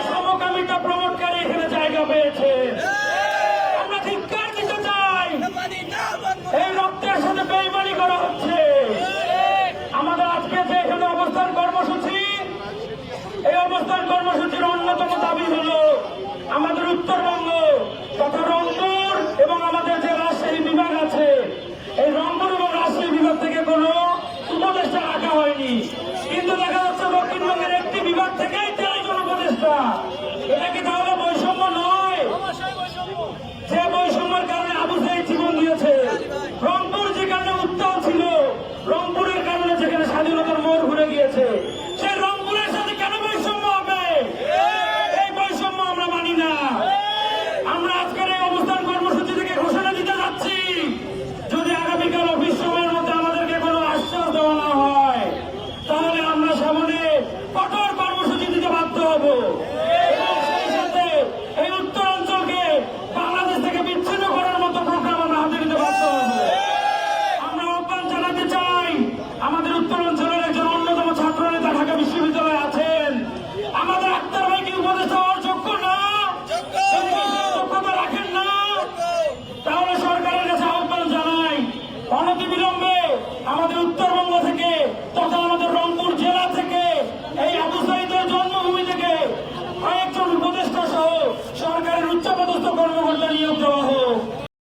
সমকামিতা প্রমোটকারী এখানে জায়গা পেয়েছে। আমরা ধিক্কার দিতে চাই, এই রক্তের সাথে বেইমানি করা হচ্ছে। আমাদের আজকে যে এখানে অবস্থান কর্মসূচি, এই অবস্থান কর্মসূচির অন্যতম দাবি হল আমাদের উত্তরবঙ্গ তথা রংপুর এবং আমাদের যে রাজশাহী বিভাগ আছে, এই রংপুর এবং রাজশাহী বিভাগ থেকে কোনো উপদেষ্টা রাখা হয়নি, কিন্তু দেখা যাচ্ছে দক্ষিণবঙ্গের একটি বিভাগ থেকেই